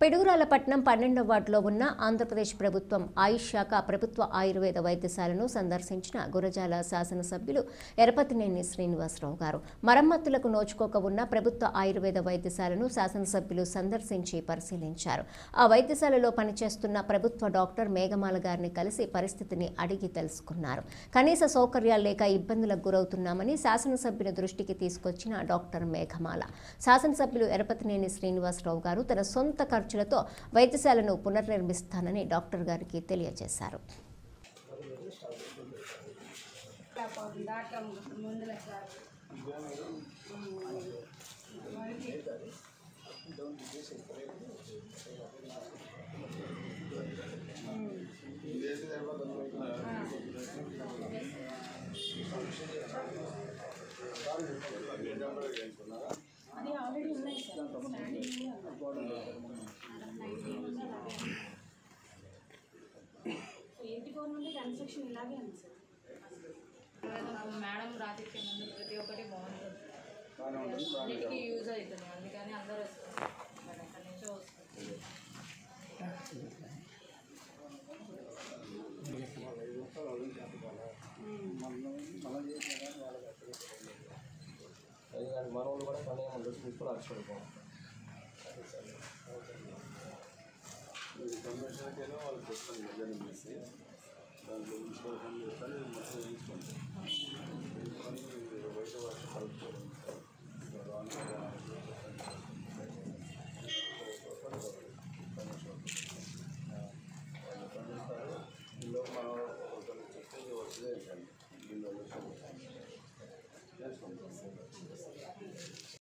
పిడుగురాలపట్నం 12వ వార్డులో ఉన్న ఆంధ్రప్రదేశ్ ప్రభుత్వం ఆయుష్ శాఖ ప్రభుత్వ ఆయుర్వేద వైద్యశాలను సందర్శించిన గురజాల శాసనసభ్యులు ఎరపతినేని శ్రీనివాసరావు గారు. మరమ్మతులకు నోచుకోక ఉన్న ప్రభుత్వ ఆయుర్వేద వైద్యశాలను శాసనసభ్యులు సందర్శించి పరిశీలించారు. ఆ వైద్యశాలలో పనిచేస్తున్న ప్రభుత్వ డాక్టర్ మేఘమాల గారిని కలిసి పరిస్థితిని అడిగి తెలుసుకున్నారు. కనీస సౌకర్యాలు లేక ఇబ్బందులకు గురవుతున్నామని శాసనసభ్యుల దృష్టికి తీసుకొచ్చిన డాక్టర్ మేఘమాల శాసనసభ్యులు ఎరపతినేని శ్రీనివాసరావు గారు తన సొంత ఖర్చులతో వైద్యశాలను పునర్నిర్మిస్తానని డాక్టర్ గారికి తెలియజేశారు. అది ఆల్రెడీ ఉన్నాయి సార్. ఏంటి గవర్నమెంట్ కన్స్ట్రక్షన్ ఇలాగే ఉంది సార్. మేడం రాత్రికి ముందు ప్రతి ఒక్కటి బాగుంటుంది, అన్నిటికీ యూజ్ అవుతుంది. అందుకని అందరూ వస్తారు, అక్కడి నుంచో వస్తుంది. మనోళ్ళు కూడా పండుగ ముందు తీసుకొని అర్చుకోవాలి. కన్వెన్షన్కేమో వాళ్ళకి వస్తాను డిజైనింగ్ చేసి దాంట్లో ఇన్స్టాలేషన్ చేస్తాను. మొత్తం వేయించుకోండి, బయట వర్షం కలుపుకోవడం